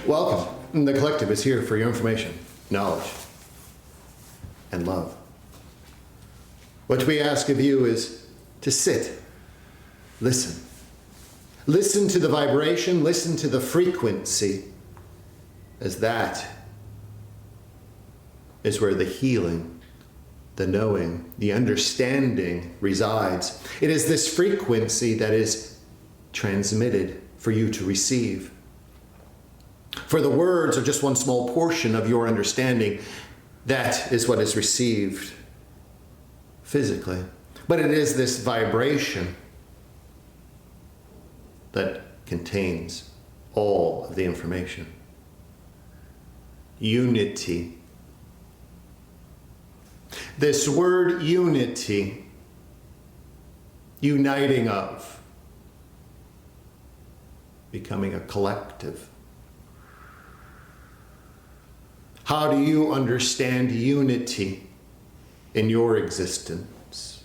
Welcome. The collective is here for your information, knowledge, and love. What we ask of you is to sit, listen. Listen to the vibration, listen to the frequency, as that is where the healing, the knowing, the understanding resides. It is this frequency that is transmitted for you to receive. For the words are just one small portion of your understanding. That is what is received physically. But it is this vibration that contains all of the information. Unity. This word unity, uniting of, becoming a collective. How do you understand unity in your existence?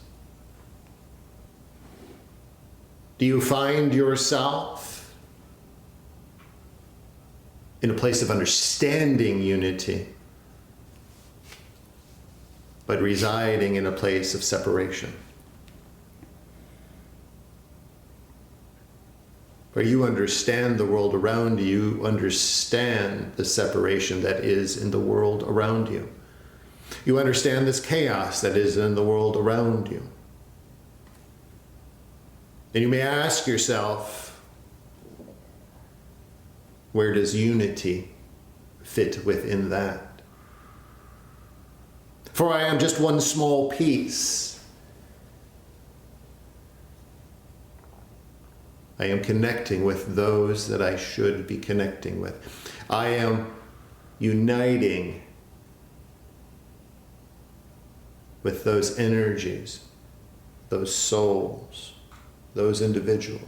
Do you find yourself in a place of understanding unity, but residing in a place of separation? Where you understand the world around you, you understand the separation that is in the world around you. You understand this chaos that is in the world around you. And you may ask yourself, where does unity fit within that? For I am just one small piece. I am connecting with those that I should be connecting with. I am uniting with those energies, those souls, those individuals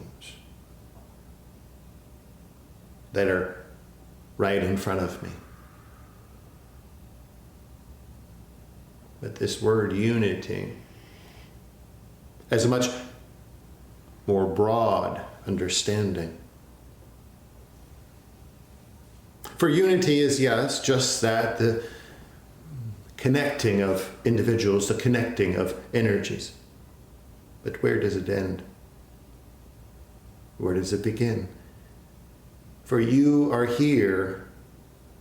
that are right in front of me. But this word unity has a much more broad understanding. For unity is, yes, just that, the connecting of individuals, the connecting of energies. But where does it end? Where does it begin? For you are here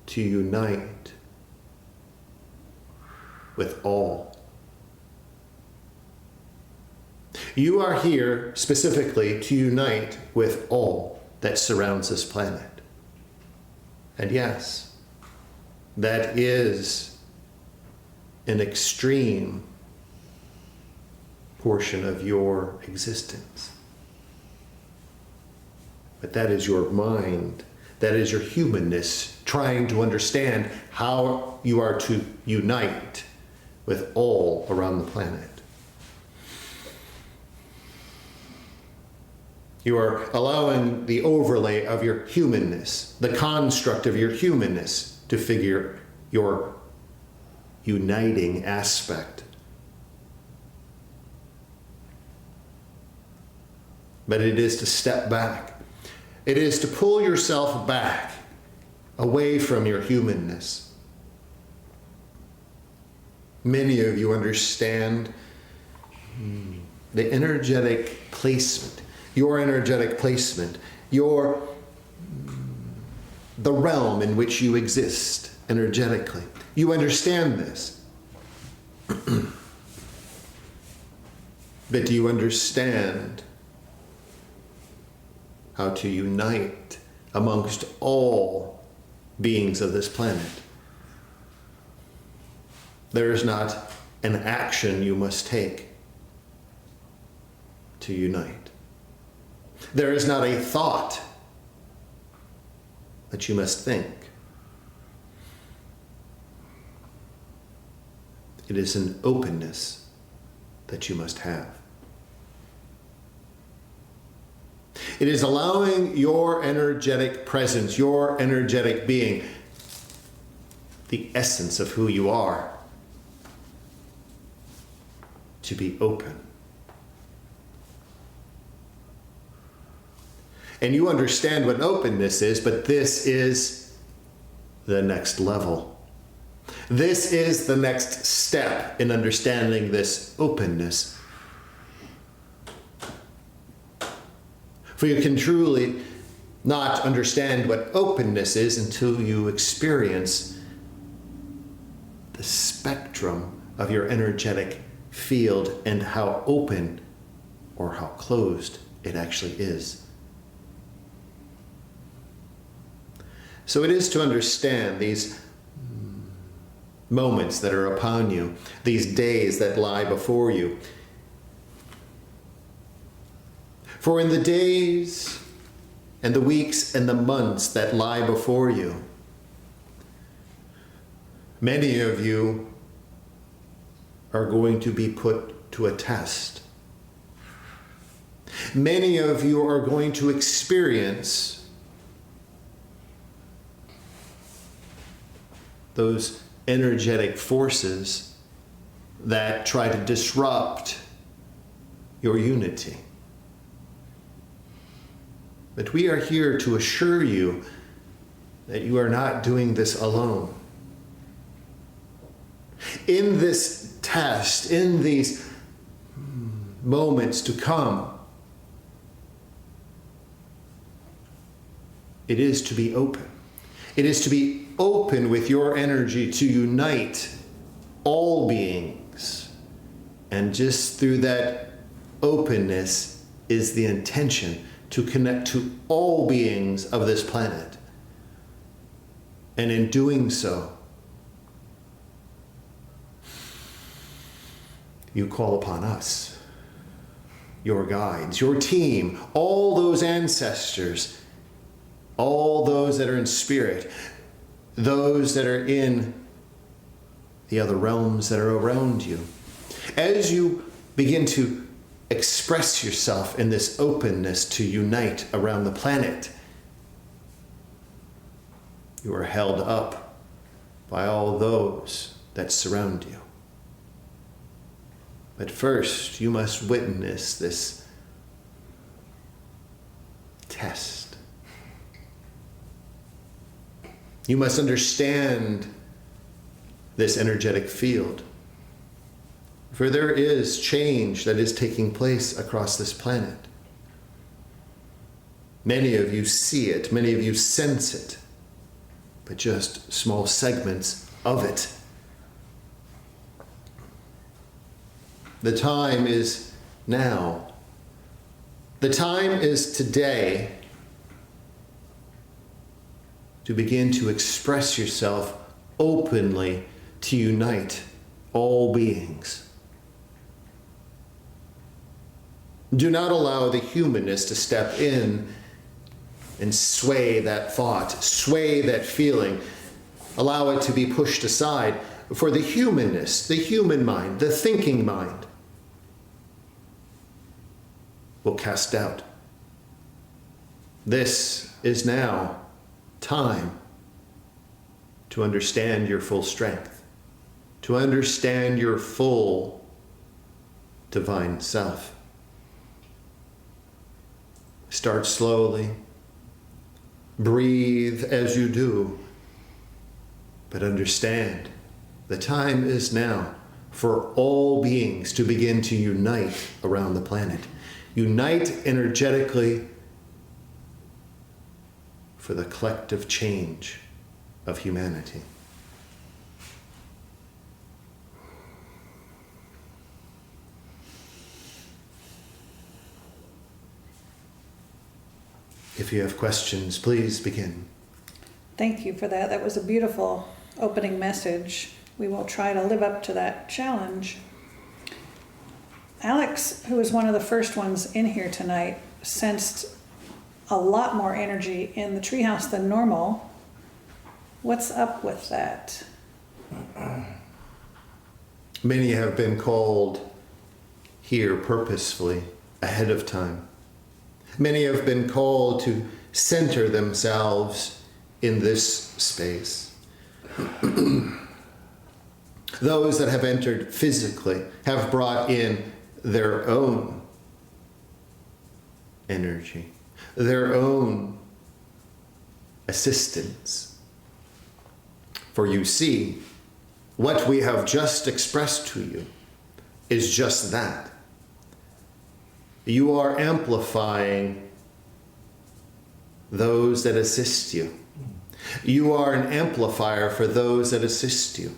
to unite with all. You are here specifically to unite with all that surrounds this planet. And yes, that is an extreme portion of your existence. But that is your mind, that is your humanness, trying to understand how you are to unite with all around the planet. You are allowing the overlay of your humanness, the construct of your humanness, to figure your uniting aspect. But it is to step back. It is to pull yourself back away from your humanness. Many of you understand the energetic placement. Your energetic placement, the realm in which you exist energetically. You understand this. But do you understand how to unite amongst all beings of this planet? There is not an action you must take to unite. There is not a thought that you must think. It is an openness that you must have. It is allowing your energetic presence, your energetic being, the essence of who you are, to be open. And you understand what openness is, but this is the next level. This is the next step in understanding this openness. For you can truly not understand what openness is until you experience the spectrum of your energetic field and how open or how closed it actually is. So it is to understand these moments that are upon you, these days that lie before you. For in the days and the weeks and the months that lie before you, many of you are going to be put to a test. Many of you are going to experience those energetic forces that try to disrupt your unity. But we are here to assure you that you are not doing this alone. In this test, in these moments to come, it is to be open. It is to be open with your energy to unite all beings. And just through that openness is the intention to connect to all beings of this planet. And in doing so, you call upon us, your guides, your team, all those ancestors, all those that are in spirit, those that are in the other realms that are around you. As you begin to express yourself in this openness to unite around the planet, you are held up by all those that surround you. But first, you must witness this test. You must understand this energetic field. For there is change that is taking place across this planet. Many of you see it, many of you sense it, but just small segments of it. The time is now. The time is today to begin to express yourself openly to unite all beings. Do not allow the humanness to step in and sway that thought, sway that feeling. Allow it to be pushed aside. For the humanness, the human mind, the thinking mind, will cast doubt. This is now time to understand your full strength, to understand your full divine self. Start slowly. Breathe as you do. But understand, the time is now for all beings to begin to unite around the planet. Unite energetically for the collective change of humanity. If you have questions, please begin. Thank you for that. That was a beautiful opening message. We will try to live up to that challenge. Alex, who was one of the first ones in here tonight, sensed a lot more energy in the treehouse than normal. What's up with that? Many have been called here purposefully ahead of time. Many have been called to center themselves in this space. Those that have entered physically have brought in their own energy, their own assistance. For you see, what we have just expressed to you is just that. You are amplifying those that assist you. You are an amplifier for those that assist you.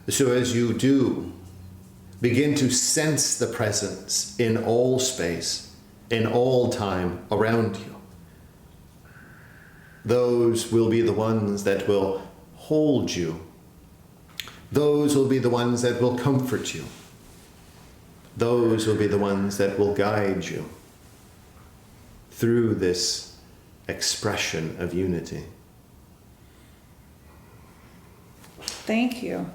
So as you do, begin to sense the presence in all space, in all time around you. Those will be the ones that will hold you. Those will be the ones that will comfort you. Those will be the ones that will guide you through this expression of unity. Thank you.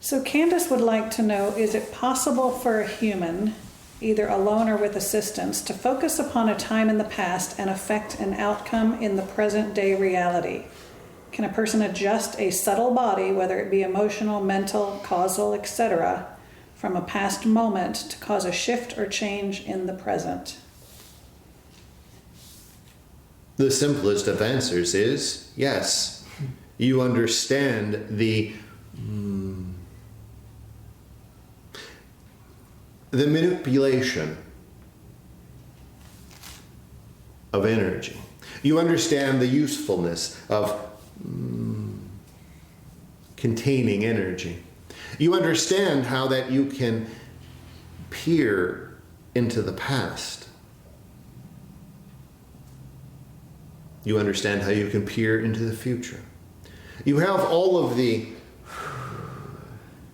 So Candace would like to know, is it possible for a human, either alone or with assistance, to focus upon a time in the past and affect an outcome in the present day reality? Can a person adjust a subtle body, whether it be emotional, mental, causal, etc., from a past moment to cause a shift or change in the present? The simplest of answers is yes. You understand the manipulation of energy. You understand the usefulness of containing energy. You understand how that you can peer into the past. You understand how you can peer into the future. You have all of the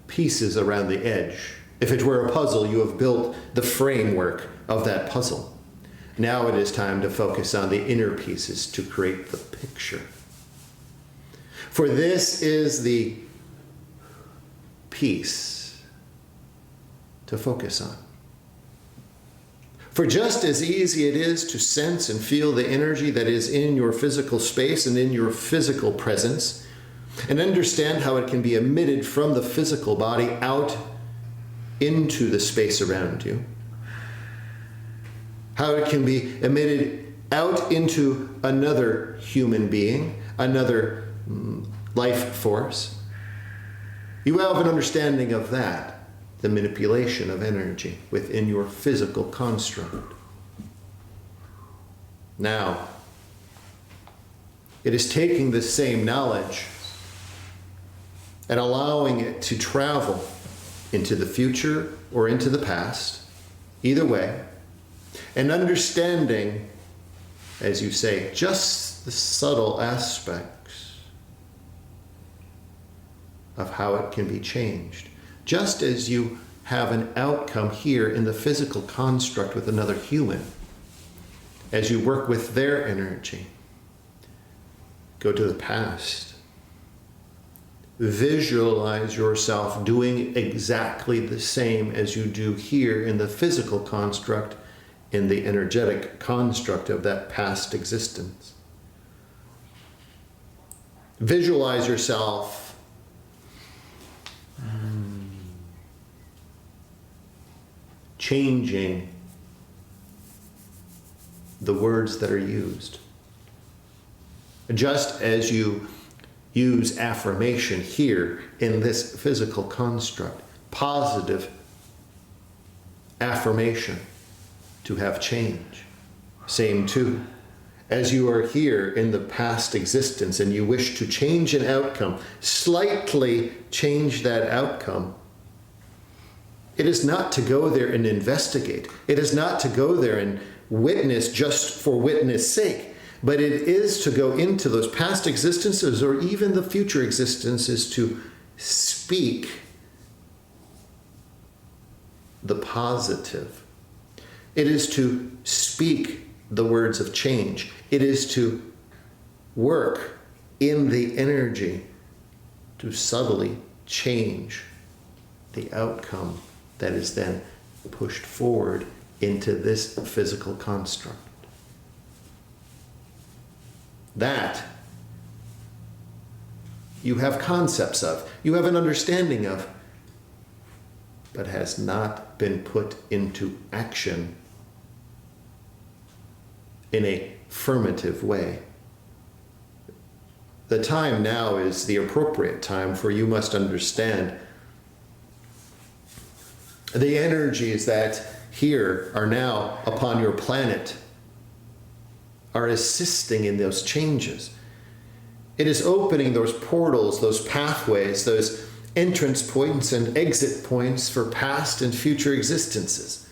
pieces around the edge. If it were a puzzle, you have built the framework of that puzzle. Now it is time to focus on the inner pieces to create the picture. For this is the piece to focus on. For just as easy it is to sense and feel the energy that is in your physical space and in your physical presence, and understand how it can be emitted from the physical body out into the space around you, how it can be emitted out into another human being, another life force. You have an understanding of that, the manipulation of energy within your physical construct. Now, it is taking this same knowledge and allowing it to travel into the future or into the past, either way, and understanding, as you say, just the subtle aspects of how it can be changed. Just as you have an outcome here in the physical construct with another human, as you work with their energy, go to the past. Visualize yourself doing exactly the same as you do here in the physical construct, in the energetic construct of that past existence. Visualize yourself changing the words that are used. Just as you use affirmation here in this physical construct, positive affirmation to have change. Same too, as you are here in the past existence and you wish to change an outcome, slightly change that outcome. It is not to go there and investigate. It is not to go there and witness just for witness sake. But it is to go into those past existences or even the future existences to speak the positive. It is to speak the words of change. It is to work in the energy to subtly change the outcome that is then pushed forward into this physical construct. That you have concepts of, you have an understanding of, but has not been put into action in a affirmative way. the time now is the appropriate time, for you must understand the energies that here are now upon your planet are assisting in those changes. It is opening those portals, those pathways, those entrance points and exit points for past and future existences.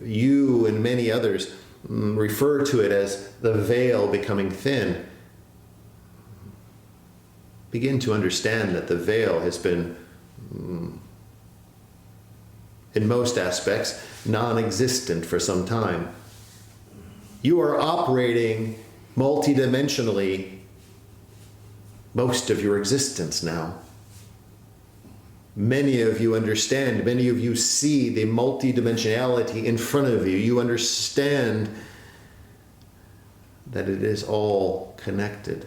You and many others refer to it as the veil becoming thin. Begin to understand that the veil has been, in most aspects, non-existent for some time. You are operating multidimensionally most of your existence now. Many of you understand, many of you see the multidimensionality in front of you. You understand that it is all connected.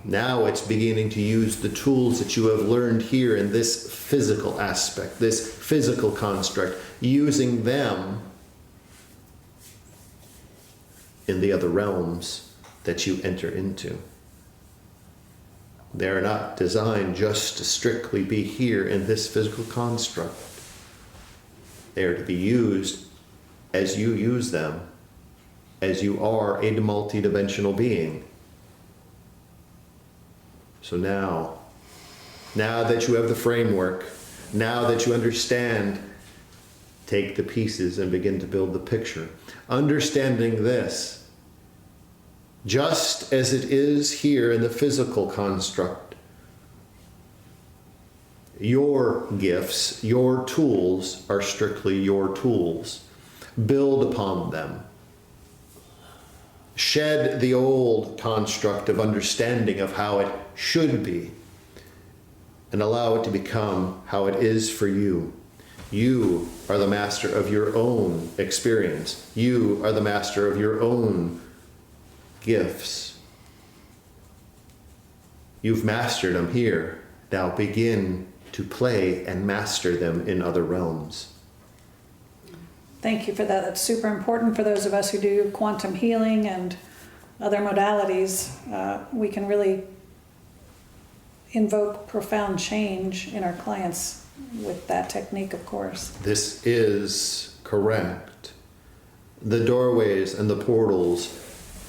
Now it's beginning to use the tools that you have learned here in this physical aspect, this physical construct, using them in the other realms that you enter into. They are not designed just to strictly be here in this physical construct. They are to be used as you use them, as you are a multidimensional being. So now that you have the framework, now that you understand, take the pieces and begin to build the picture. Understanding this, just as it is here in the physical construct, your gifts, your tools are strictly your tools. Build upon them. Shed the old construct of understanding of how it should be and allow it to become how it is for you. You are the master of your own experience. You are the master of your own gifts. You've mastered them here. Now begin to play and master them in other realms. Thank you for that. That's super important for those of us who do quantum healing and other modalities. We can really invoke profound change in our clients with that technique, of course. This is correct. The doorways and the portals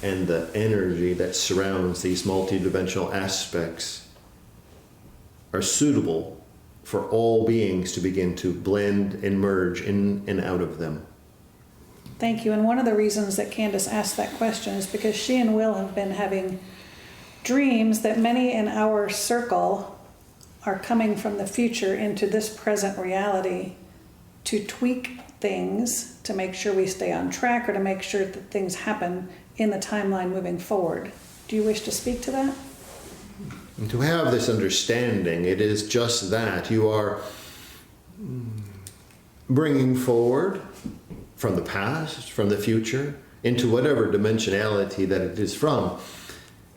and the energy that surrounds these multidimensional aspects are suitable for all beings to begin to blend and merge in and out of them. Thank you. And one of the reasons that Candace asked that question is because she and Will have been having dreams that many in our circle are coming from the future into this present reality to tweak things to make sure we stay on track or to make sure that things happen in the timeline moving forward. Do you wish to speak to that? And to have this understanding, it is just that. You are bringing forward from the past, from the future, into whatever dimensionality that it is from.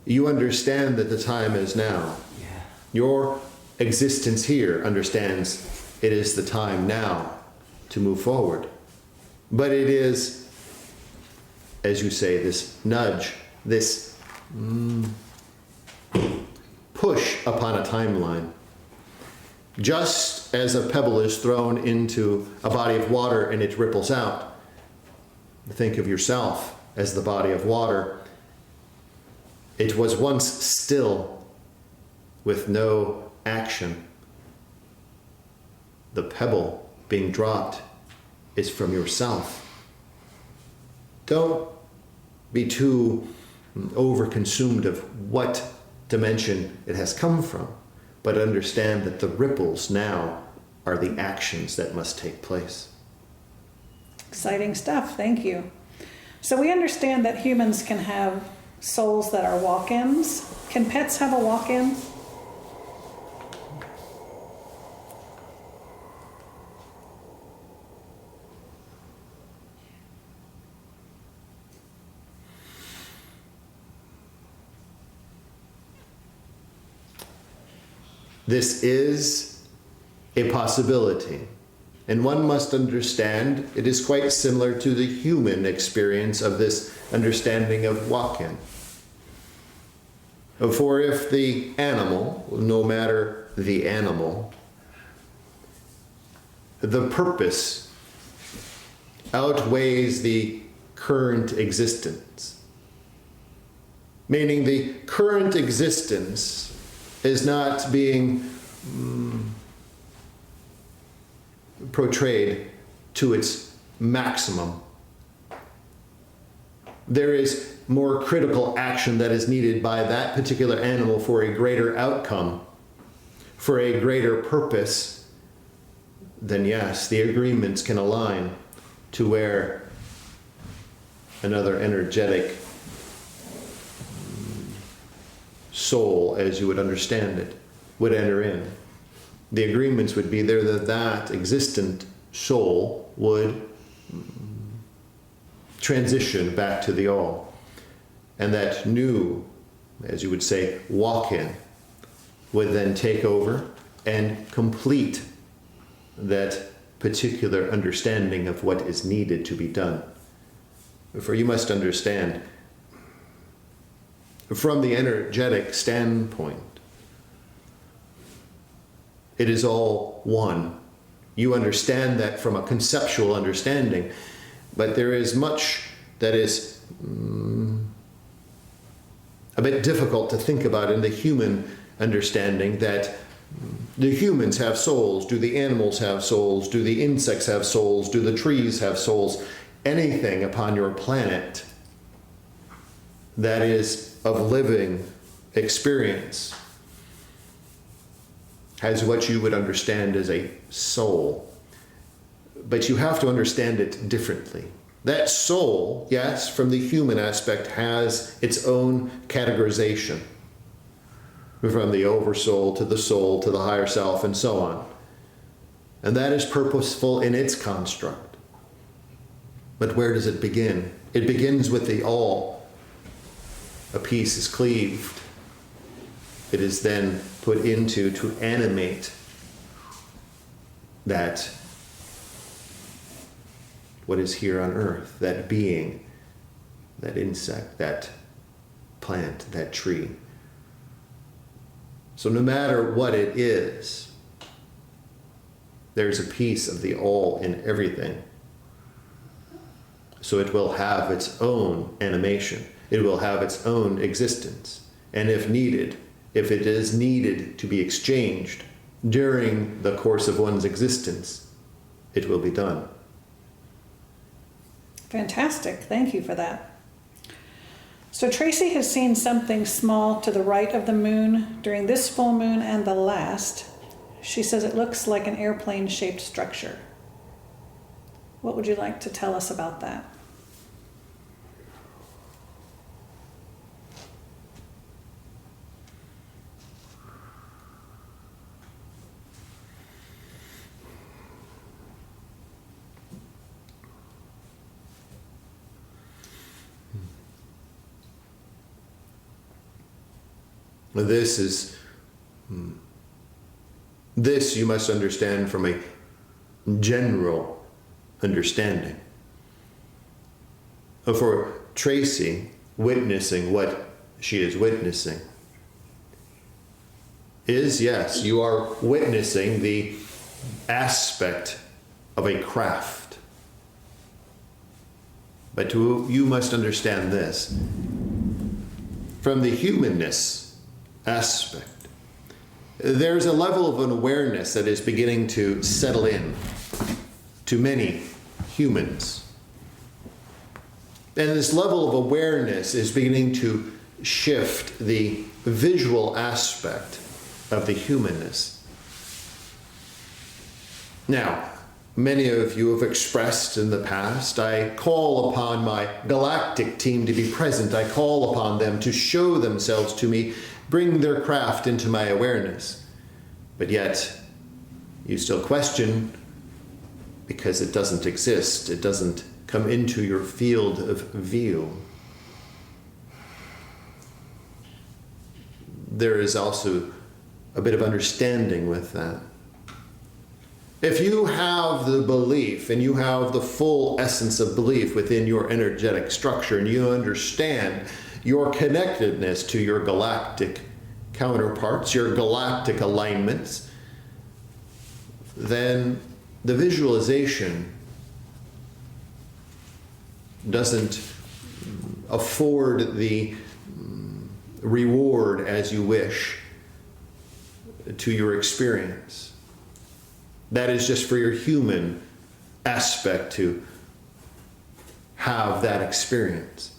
You understand that the time is now. Yeah. Your existence here understands it is the time now to move forward. But it is, as you say, this nudge, this push upon a timeline. Just as a pebble is thrown into a body of water and it ripples out, think of yourself as the body of water. It was once still with no action. The pebble being dropped is from yourself. Don't be too overconsumed of what dimension it has come from, but understand that the ripples now are the actions that must take place. Exciting stuff. Thank you. So we understand that humans can have souls that are walk-ins. Can pets have a walk-in? This is a possibility, and one must understand it is quite similar to the human experience of this understanding of walk-in. For if the animal, no matter the animal, the purpose outweighs the current existence, meaning the current existence is not being portrayed to its maximum. There is more critical action that is needed by that particular animal for a greater outcome, for a greater purpose, then yes, the agreements can align to where another energetic soul, as you would understand it, would enter in. The agreements would be there that that existent soul would transition back to the all. And that new, as you would say, walk-in would then take over and complete that particular understanding of what is needed to be done. For you must understand, from the energetic standpoint, it is all one. You understand that from a conceptual understanding, but there is much that is a bit difficult to think about in the human understanding, that the humans have souls. Do the animals have souls? Do the insects have souls? Do the trees have souls? Anything upon your planet that is of living experience has what you would understand as a soul. But you have to understand it differently. That soul, yes, from the human aspect, has its own categorization. From the oversoul to the higher self, and so on. And that is purposeful in its construct. But where does it begin? It begins with the all. A piece is cleaved. It is then put into to animate that what is here on earth, that being, that insect, that plant, that tree. So no matter what it is, there's a piece of the all in everything. So it will have its own animation. It will have its own existence. And if needed, if it is needed to be exchanged during the course of one's existence, it will be done. Fantastic. Thank you for that. So Tracy has seen something small to the right of the moon during this full moon and the last. She says it looks like an airplane-shaped structure. What would you like to tell us about that? This you must understand from a general understanding. For Tracy, witnessing what she is witnessing is, yes, you are witnessing the aspect of a craft. But you must understand this. From the humanness aspect, there's a level of an awareness that is beginning to settle in to many humans. And this level of awareness is beginning to shift the visual aspect of the humanness. Now, many of you have expressed in the past, I call upon my galactic team to be present. I call upon them to show themselves to me, bring their craft into my awareness. But yet, you still question because it doesn't exist. It doesn't come into your field of view. There is also a bit of understanding with that. If you have the belief and you have the full essence of belief within your energetic structure and you understand your connectedness to your galactic counterparts, your galactic alignments, then the visualization doesn't afford the reward as you wish to your experience. That is just for your human aspect to have that experience.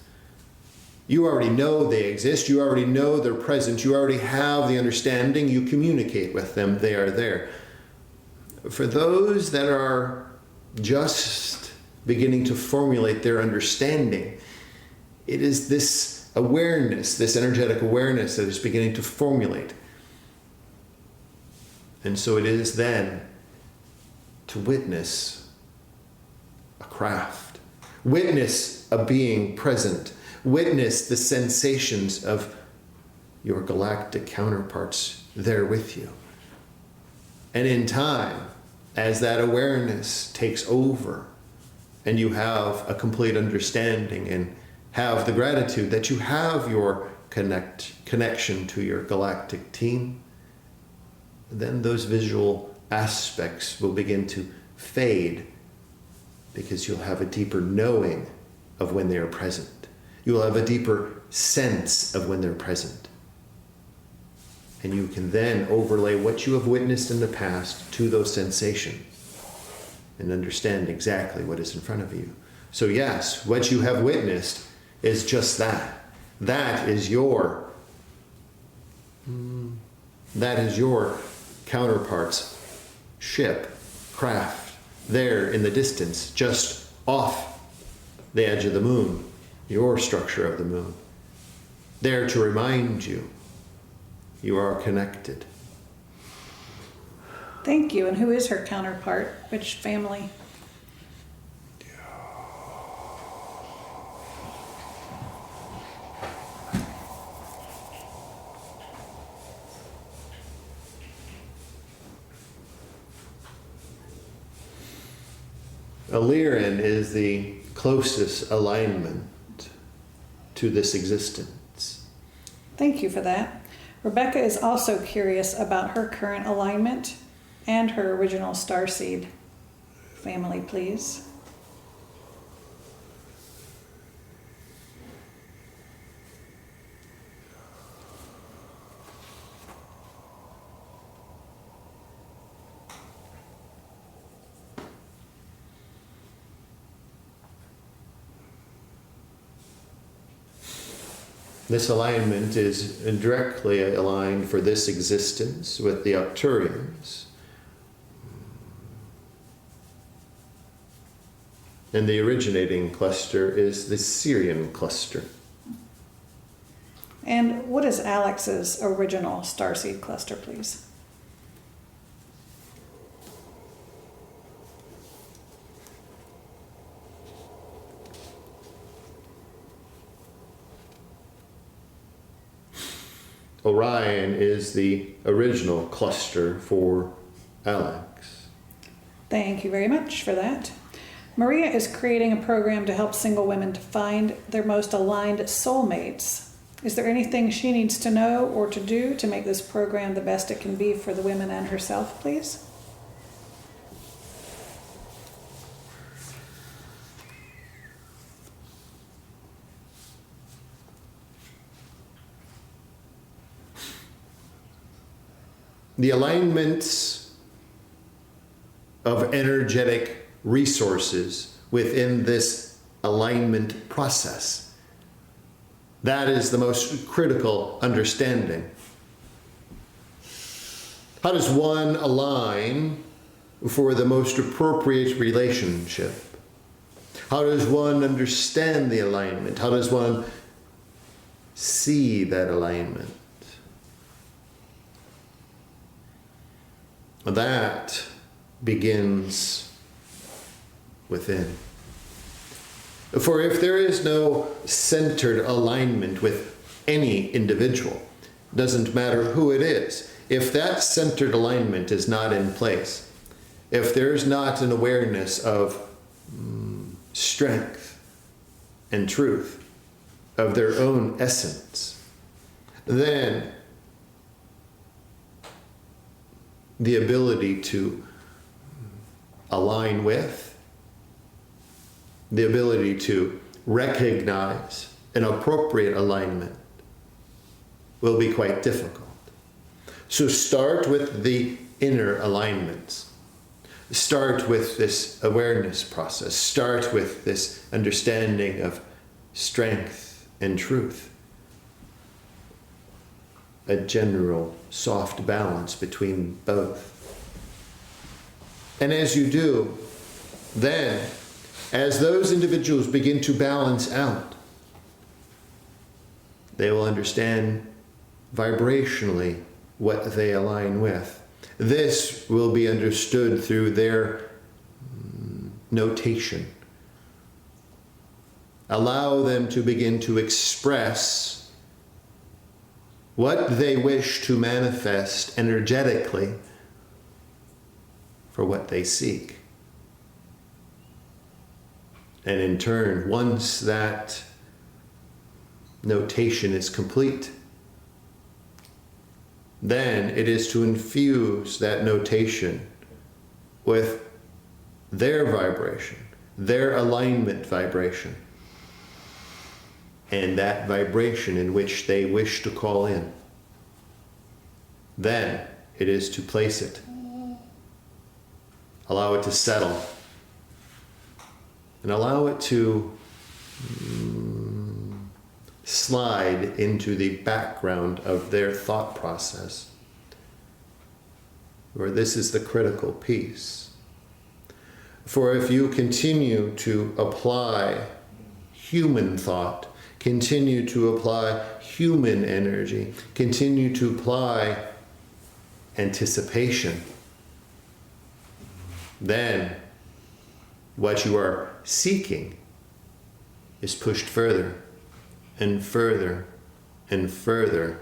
You already know they exist. You already know they're present. You already have the understanding. You communicate with them. They are there. For those that are just beginning to formulate their understanding, it is this awareness, this energetic awareness that is beginning to formulate. And so it is then to witness a craft, witness a being present, witness the sensations of your galactic counterparts there with you. And in time, as that awareness takes over and you have a complete understanding and have the gratitude that you have your connection to your galactic team, then those visual aspects will begin to fade because you'll have a deeper knowing of when they are present. You'll have a deeper sense of when they're present. And you can then overlay what you have witnessed in the past to those sensations and understand exactly what is in front of you. So yes, what you have witnessed is just that. That is your counterpart's ship, craft, there in the distance, just off the edge of the moon, your structure of the moon, there to remind you you are connected. Thank you. And who is her counterpart? Which family? Illyrian is the closest alignment to this existence. Thank you for that. Rebecca is also curious about her current alignment and her original Starseed family, please. This alignment is directly aligned for this existence with the Arcturians. And the originating cluster is the Syrian cluster. And what is Alex's original Starseed cluster, please? Orion is the original cluster for Alex. Thank you very much for that. Maria is creating a program to help single women to find their most aligned soulmates. Is there anything she needs to know or to do to make this program the best it can be for the women and herself, please? The alignments of energetic resources within this alignment process. That is the most critical understanding. How does one align for the most appropriate relationship? How does one understand the alignment? How does one see that alignment? That begins within. For if there is no centered alignment with any individual, doesn't matter who it is, if that centered alignment is not in place, if there's not an awareness of strength and truth, of their own essence, then the ability to align with, the ability to recognize an appropriate alignment will be quite difficult. So start with the inner alignments. Start with this awareness process. Start with this understanding of strength and truth. A general soft balance between both. And as you do, then, as those individuals begin to balance out, they will understand vibrationally what they align with. This will be understood through their notation. Allow them to begin to express what they wish to manifest energetically for what they seek. And in turn, once that notation is complete, then it is to infuse that notation with their vibration, their alignment vibration, and that vibration in which they wish to call in. Then it is to place it. Allow it to settle. And allow it to slide into the background of their thought process, where this is the critical piece. For if you continue to apply human thought, continue to apply human energy, continue to apply anticipation, then what you are seeking is pushed further and further and further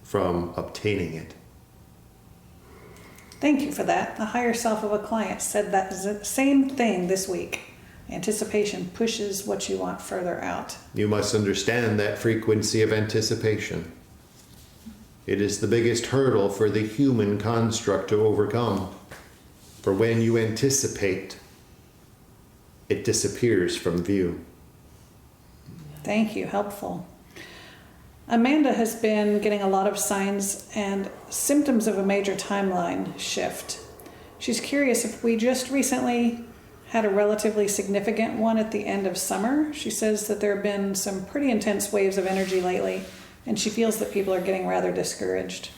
from obtaining it. Thank you for that. The higher self of a client said that same thing this week. Anticipation pushes what you want further out. You must understand that frequency of anticipation. It is the biggest hurdle for the human construct to overcome. For when you anticipate, it disappears from view. Thank you. Helpful. Amanda has been getting a lot of signs and symptoms of a major timeline shift. She's curious if we just recently had a relatively significant one at the end of summer. She says that there have been some pretty intense waves of energy lately, and she feels that people are getting rather discouraged.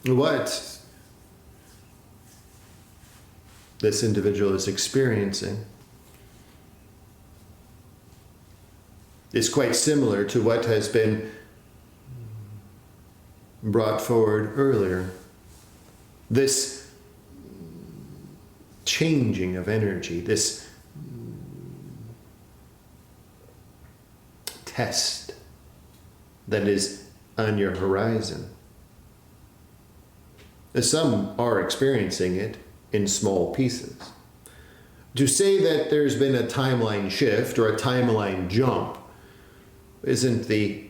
What this individual is experiencing is quite similar to what has been brought forward earlier. This changing of energy, this test that is on your horizon. Some are experiencing it in small pieces. To say that there's been a timeline shift or a timeline jump isn't the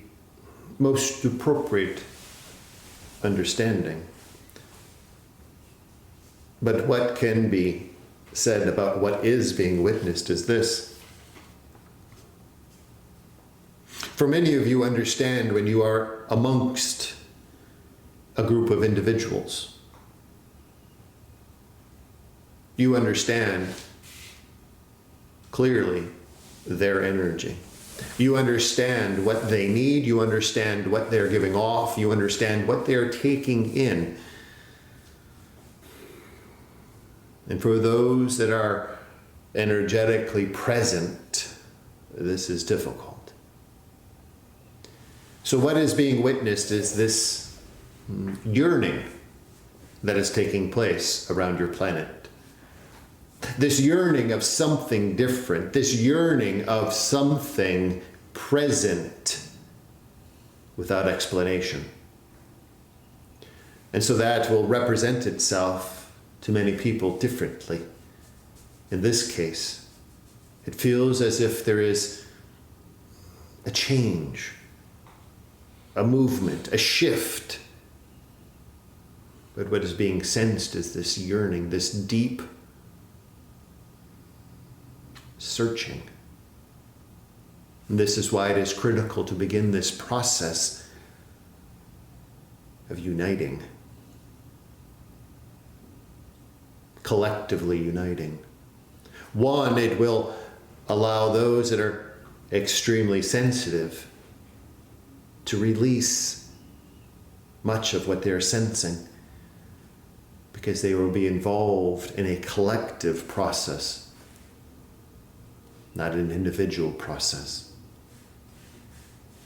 most appropriate understanding. But what can be said about what is being witnessed is this. For many of you understand when you are amongst a group of individuals, you understand clearly their energy. You understand what they need. You understand what they're giving off. You understand what they're taking in. And for those that are energetically present, this is difficult. So what is being witnessed is this yearning that is taking place around your planet. This yearning of something different, this yearning of something present without explanation. And so that will represent itself to many people differently. In this case, it feels as if there is a change, a movement, a shift. But what is being sensed is this yearning, this deep searching. And this is why it is critical to begin this process of uniting, collectively uniting. One, it will allow those that are extremely sensitive to release much of what they're sensing, because they will be involved in a collective process, not an individual process.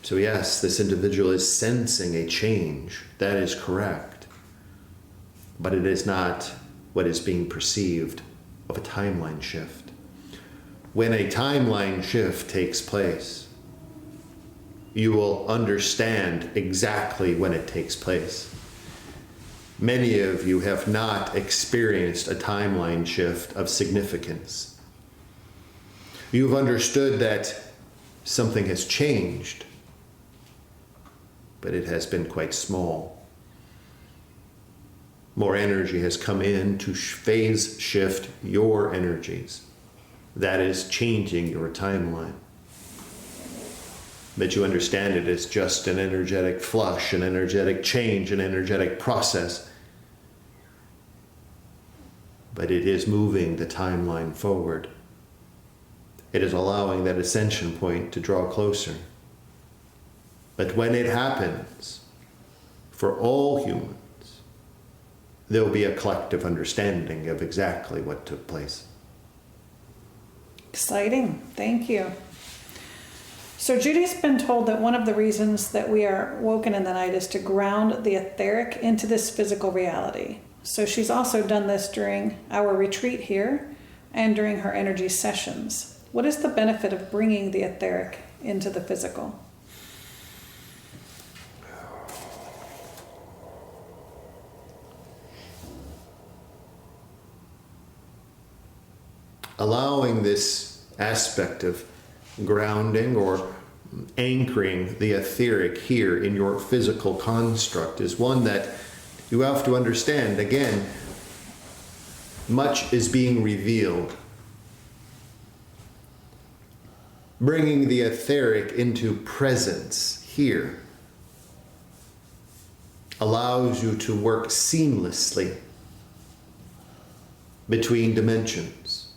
So yes, this individual is sensing a change. That is correct. But it is not what is being perceived of a timeline shift. When a timeline shift takes place, you will understand exactly when it takes place. Many of you have not experienced a timeline shift of significance. You've understood that something has changed, but it has been quite small. More energy has come in to phase shift your energies. That is changing your timeline. But you understand it as just an energetic flush, an energetic change, an energetic process. But it is moving the timeline forward. It is allowing that ascension point to draw closer. But when it happens, for all humans, there will be a collective understanding of exactly what took place. Exciting. Thank you. So Judy's been told that one of the reasons that we are woken in the night is to ground the etheric into this physical reality. So she's also done this during our retreat here and during her energy sessions. What is the benefit of bringing the etheric into the physical? Allowing this aspect of grounding or anchoring the etheric here in your physical construct is one that you have to understand. Again, much is being revealed. Bringing the etheric into presence here allows you to work seamlessly between dimensions.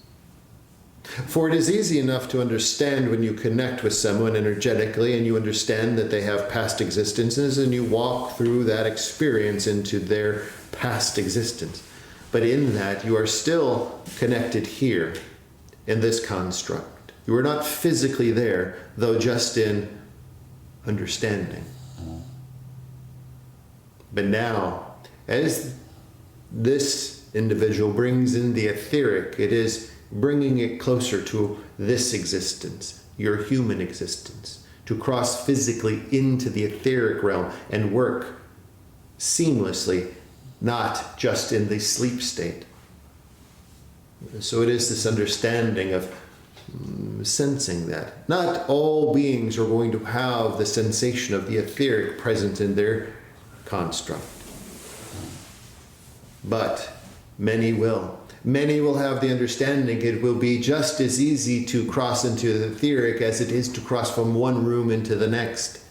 For it is easy enough to understand when you connect with someone energetically and you understand that they have past existences and you walk through that experience into their past existence. But in that, you are still connected here in this construct. You are not physically there, though just in understanding. But now, as this individual brings in the etheric, it is bringing it closer to this existence, your human existence, to cross physically into the etheric realm and work seamlessly, not just in the sleep state. So it is this understanding of sensing that. Not all beings are going to have the sensation of the etheric present in their construct, but many will. Many will have the understanding it will be just as easy to cross into the etheric as it is to cross from one room into the next.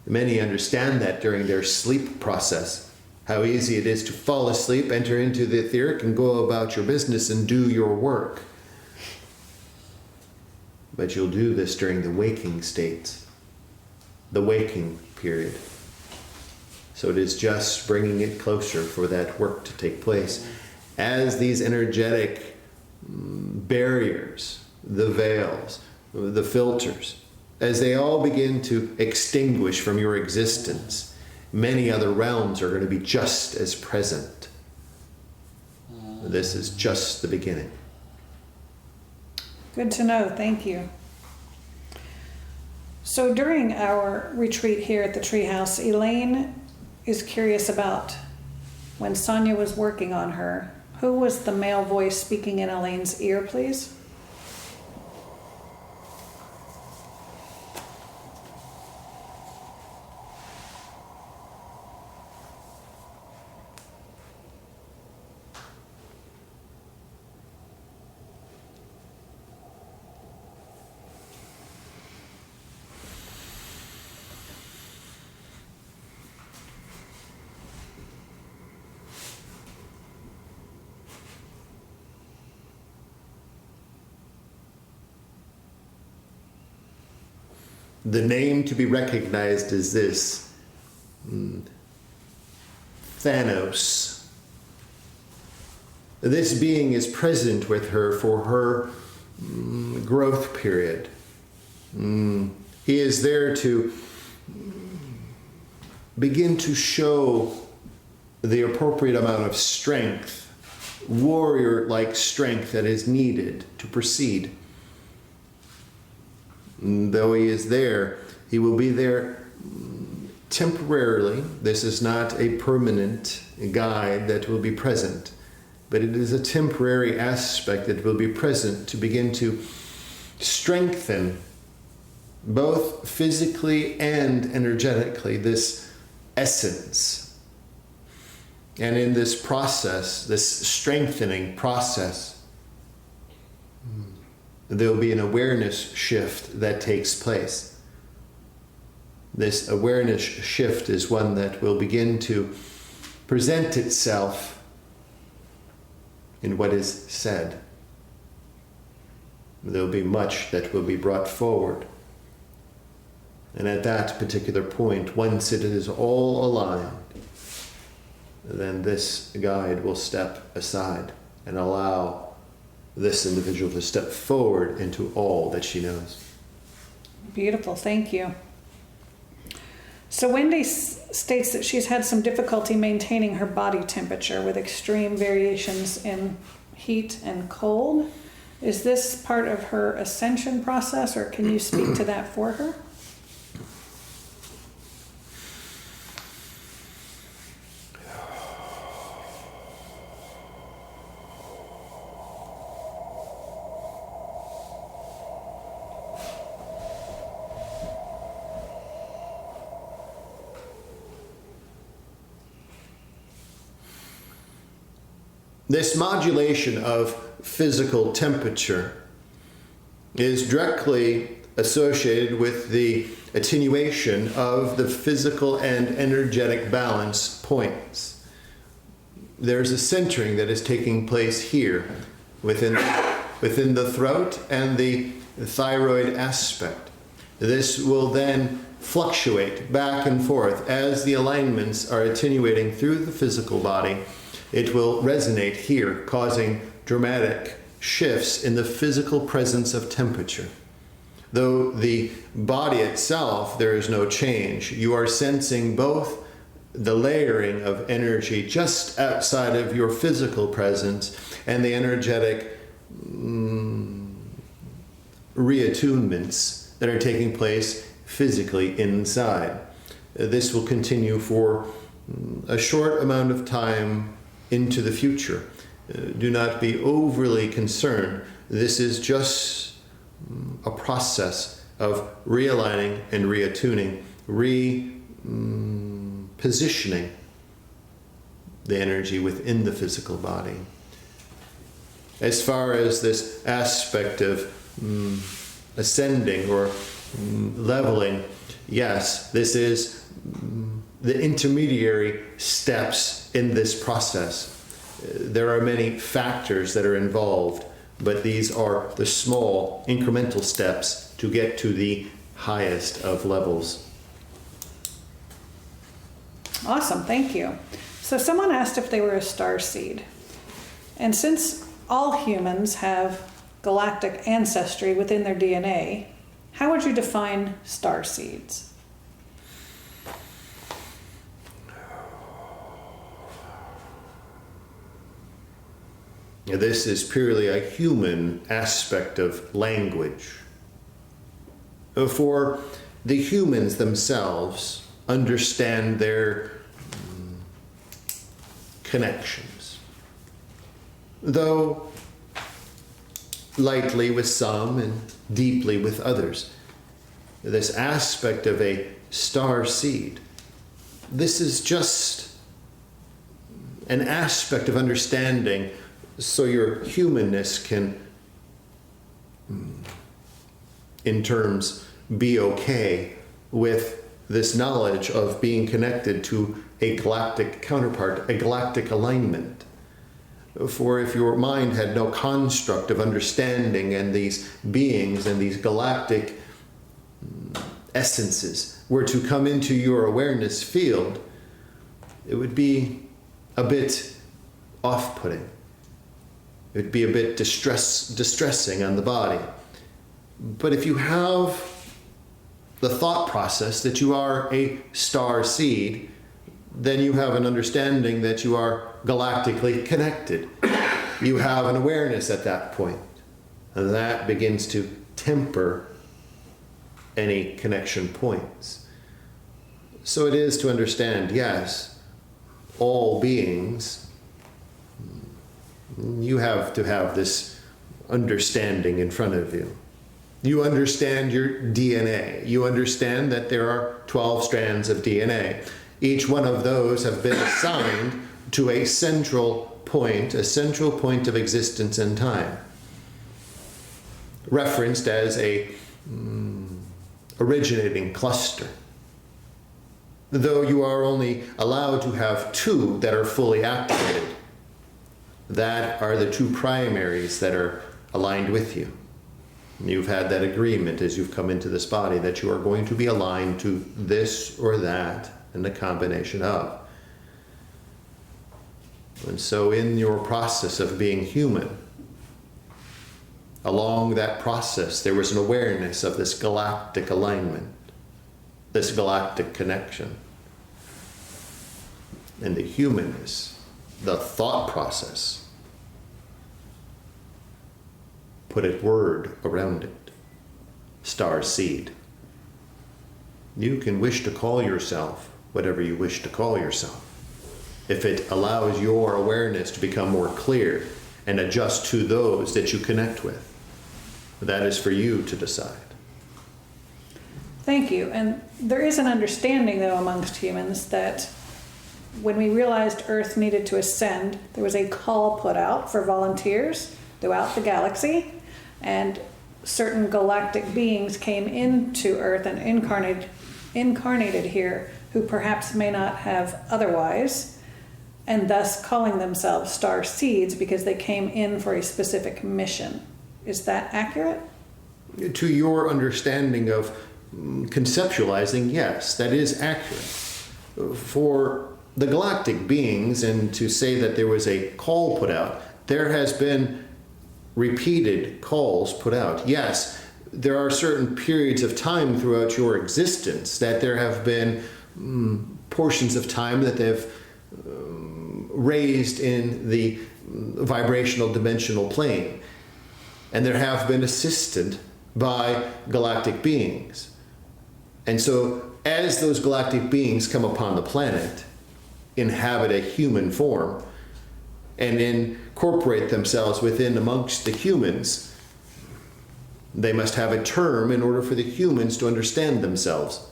Many understand that during their sleep process, how easy it is to fall asleep, enter into the etheric, and go about your business and do your work. But you'll do this during the waking states, the waking period. So it is just bringing it closer for that work to take place. As these energetic barriers, the veils, the filters, as they all begin to extinguish from your existence, many other realms are going to be just as present. This is just the beginning. Good to know. Thank you. So during our retreat here at the Treehouse, Elaine is curious about when Sonia was working on her, who was the male voice speaking in Elaine's ear, please? The name to be recognized is this: Thanos. This being is present with her for her growth period. He is there to begin to show the appropriate amount of strength, warrior-like strength that is needed to proceed. Though he is there, he will be there temporarily. This is not a permanent guide that will be present, but it is a temporary aspect that will be present to begin to strengthen both physically and energetically this essence. And in this process, this strengthening process, there will be an awareness shift that takes place. This awareness shift is one that will begin to present itself in what is said. There will be much that will be brought forward. And at that particular point, once it is all aligned, then this guide will step aside and allow this individual to step forward into all that she knows. Beautiful, thank you. So Wendy states that she's had some difficulty maintaining her body temperature with extreme variations in heat and cold. Is this part of her ascension process, or can you speak to that for her? This modulation of physical temperature is directly associated with the attenuation of the physical and energetic balance points. There's a centering that is taking place here within the throat and the thyroid aspect. This will then fluctuate back and forth as the alignments are attenuating through the physical body. It will resonate here, causing dramatic shifts in the physical presence of temperature. Though the body itself, there is no change. You are sensing both the layering of energy just outside of your physical presence and the energetic reattunements that are taking place physically inside. This will continue for a short amount of time into the future. Do not be overly concerned. This is just a process of realigning and reattuning, positioning the energy within the physical body. As far as this aspect of ascending or leveling, yes, this is the intermediary steps in this process. There are many factors that are involved, but these are the small incremental steps to get to the highest of levels. Awesome, thank you. So someone asked if they were a starseed. And since all humans have galactic ancestry within their DNA, how would you define starseeds? This is purely a human aspect of language. For the humans themselves understand their connections. Though lightly with some and deeply with others. This aspect of a star seed, this is just an aspect of understanding so your humanness can, in terms, be okay with this knowledge of being connected to a galactic counterpart, a galactic alignment. For if your mind had no construct of understanding and these beings and these galactic essences were to come into your awareness field, it would be a bit off-putting. It would be a bit distressing on the body. But if you have the thought process that you are a star seed, then you have an understanding that you are galactically connected. You have an awareness at that point, and that begins to temper any connection points. So it is to understand, yes, all beings, you have to have this understanding in front of you. You understand your DNA. You understand that there are 12 strands of DNA. Each one of those have been assigned to a central point of existence and time, referenced as a originating cluster. Though you are only allowed to have 2 that are fully activated, that are the 2 primaries that are aligned with you. You've had that agreement as you've come into this body that you are going to be aligned to this or that and the combination of. And so in your process of being human, along that process, there was an awareness of this galactic alignment, this galactic connection. And the humanness, the thought process, put a word around it. Starseed. You can wish to call yourself whatever you wish to call yourself. If it allows your awareness to become more clear and adjust to those that you connect with, that is for you to decide. Thank you. And there is an understanding, though, amongst humans that when we realized Earth needed to ascend, there was a call put out for volunteers throughout the galaxy, and certain galactic beings came into Earth and incarnated here who perhaps may not have otherwise, and thus calling themselves star seeds because they came in for a specific mission. Is that accurate? To your understanding of conceptualizing, yes, that is accurate. For the galactic beings, and to say that there was a call put out, there has been repeated calls put out. Yes, there are certain periods of time throughout your existence that there have been portions of time that they've raised in the vibrational dimensional plane. And there have been assisted by galactic beings. And so as those galactic beings come upon the planet, inhabit a human form, and incorporate themselves within amongst the humans, they must have a term in order for the humans to understand themselves.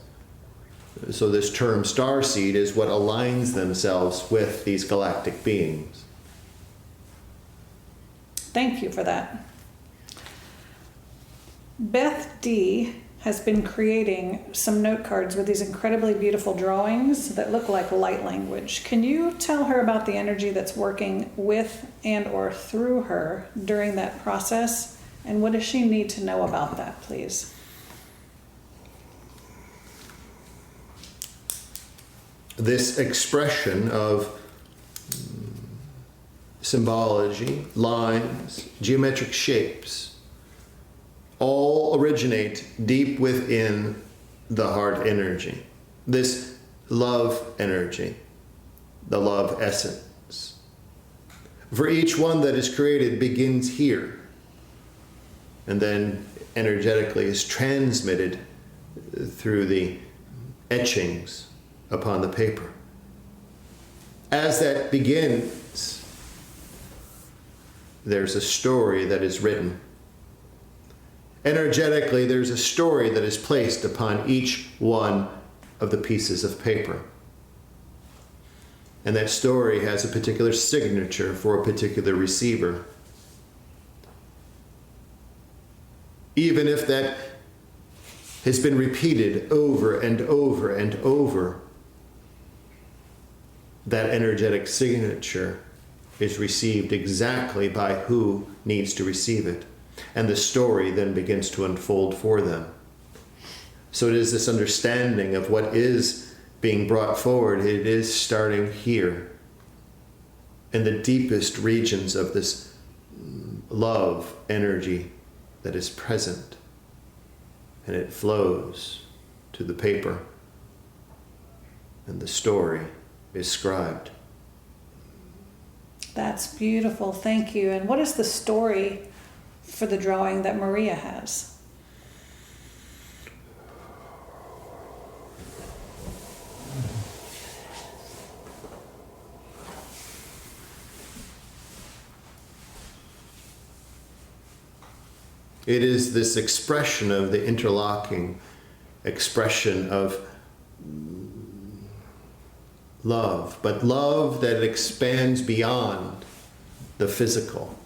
So this term starseed is what aligns themselves with these galactic beings. Thank you for that. Beth D has been creating some note cards with these incredibly beautiful drawings that look like light language. Can you tell her about the energy that's working with and or through her during that process? And what does she need to know about that, please? This expression of symbology, lines, geometric shapes, all originate deep within the heart energy. This love energy, the love essence. For each one that is created begins here, and then energetically is transmitted through the etchings upon the paper. As that begins, there's a story that is written. Energetically, there's a story that is placed upon each one of the pieces of paper. And that story has a particular signature for a particular receiver. Even if that has been repeated over and over and over, that energetic signature is received exactly by who needs to receive it. And the story then begins to unfold for them. So it is this understanding of what is being brought forward. It is starting here in the deepest regions of this love energy that is present. And it flows to the paper. And the story is scribed. That's beautiful. Thank you. And what is the story for the drawing that Maria has? It is this expression of the interlocking expression of love, but love that expands beyond the physical.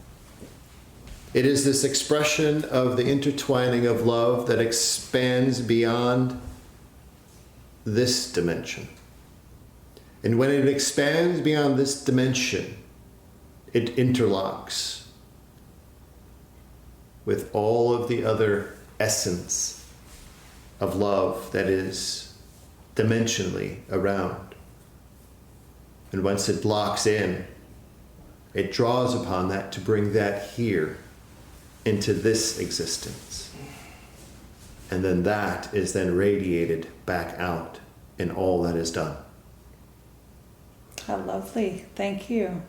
It is this expression of the intertwining of love that expands beyond this dimension. And when it expands beyond this dimension, it interlocks with all of the other essence of love that is dimensionally around. And once it locks in, it draws upon that to bring that here into this existence. And then that is then radiated back out in all that is done. How lovely. Thank you.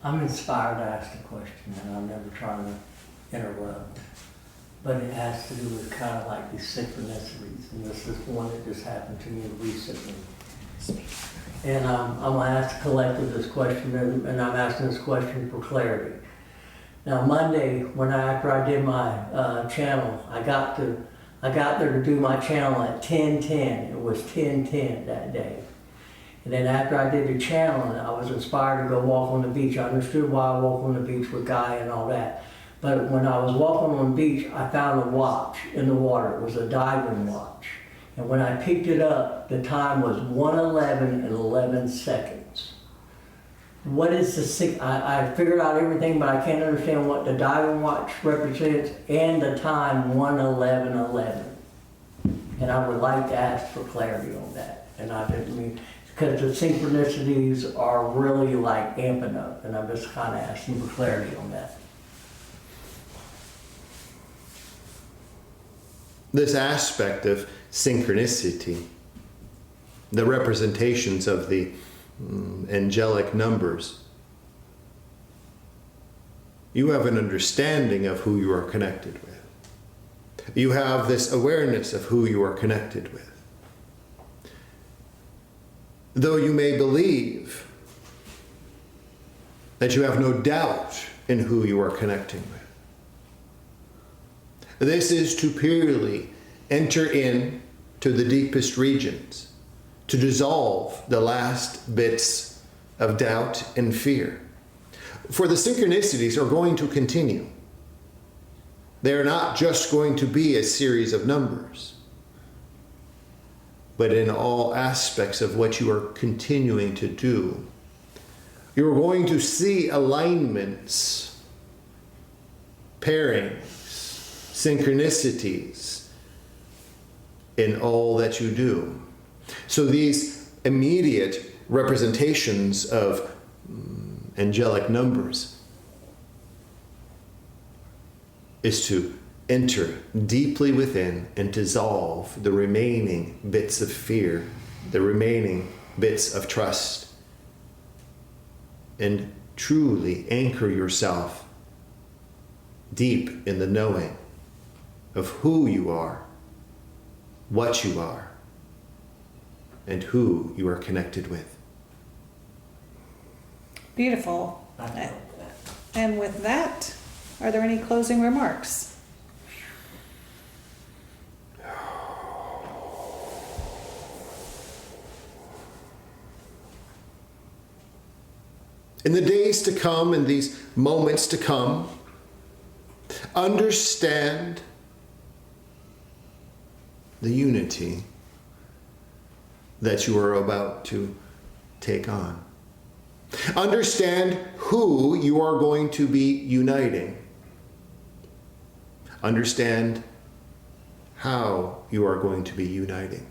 I'm inspired to ask a question, and I'm never trying to interrupt, but it has to do with kind of like these synchronicities, and this is one that just happened to me recently. And I'm going to ask the collective this question, and I'm asking this question for clarity. Now, Monday, after I did my channel, I got there to do my channel at 10:10. It was 10:10 that day. And then after I did the channel, I was inspired to go walk on the beach. I understood why I walk on the beach with Guy and all that. But when I was walking on the beach, I found a watch in the water. It was a diving watch. And when I picked it up, the time was 1:11 and 11 seconds. What is I figured out everything, but I can't understand what the diving watch represents and the time 1:11:11. And I would like to ask for clarity on that. And I didn't mean, because the synchronicities are really like amping up, and I'm just kind of asking for clarity on that. This aspect of synchronicity, the representations of the angelic numbers, you have an understanding of who you are connected with. You have this awareness of who you are connected with. Though you may believe that you have no doubt in who you are connecting with. This is to purely enter in to the deepest regions, to dissolve the last bits of doubt and fear. For the synchronicities are going to continue. They are not just going to be a series of numbers, but in all aspects of what you are continuing to do. You're going to see alignments, pairings, synchronicities in all that you do. So these immediate representations of angelic numbers is to enter deeply within and dissolve the remaining bits of fear, the remaining bits of trust, and truly anchor yourself deep in the knowing of who you are, what you are, and who you are connected with. Beautiful. I felt that. And with that, are there any closing remarks? In the days to come, in these moments to come, understand the unity that you are about to take on. Understand who you are going to be uniting. Understand how you are going to be uniting.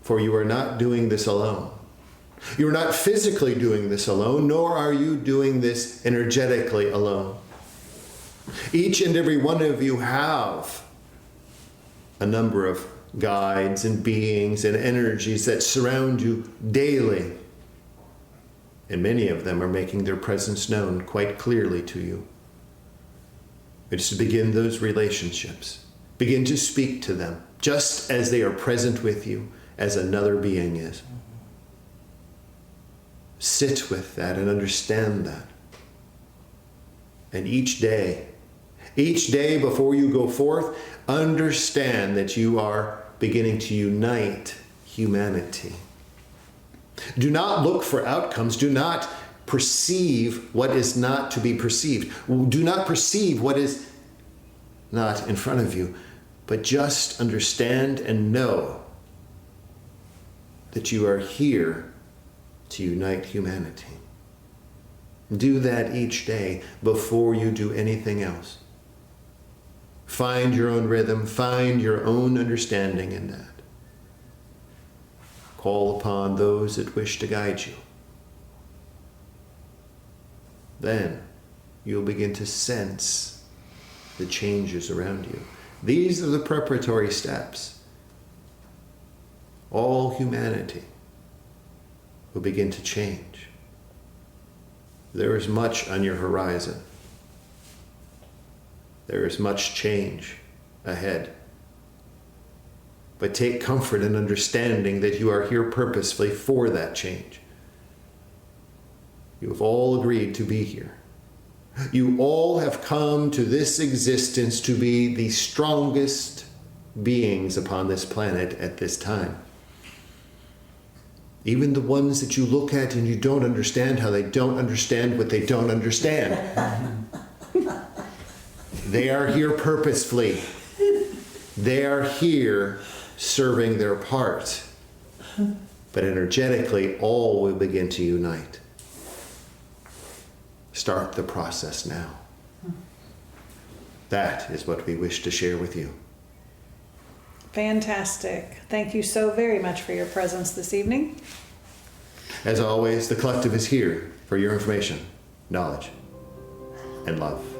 For you are not doing this alone. You're not physically doing this alone, nor are you doing this energetically alone. Each and every one of you have a number of guides and beings and energies that surround you daily. And many of them are making their presence known quite clearly to you. It's to begin those relationships. Begin to speak to them, just as they are present with you, as another being is. Sit with that and understand that. And each day before you go forth, understand that you are beginning to unite humanity. Do not look for outcomes. Do not perceive what is not to be perceived. Do not perceive what is not in front of you, but just understand and know that you are here to unite humanity. Do that each day before you do anything else. Find your own rhythm, find your own understanding in that. Call upon those that wish to guide you. Then you'll begin to sense the changes around you. These are the preparatory steps. All humanity will begin to change. There is much on your horizon. There is much change ahead. But take comfort in understanding that you are here purposefully for that change. You have all agreed to be here. You all have come to this existence to be the strongest beings upon this planet at this time. Even the ones that you look at and you don't understand how they don't understand what they don't understand. They are here purposefully. They are here serving their part. But energetically, all will begin to unite. Start the process now. That is what we wish to share with you. Fantastic. Thank you so very much for your presence this evening. As always, the collective is here for your information, knowledge, and love.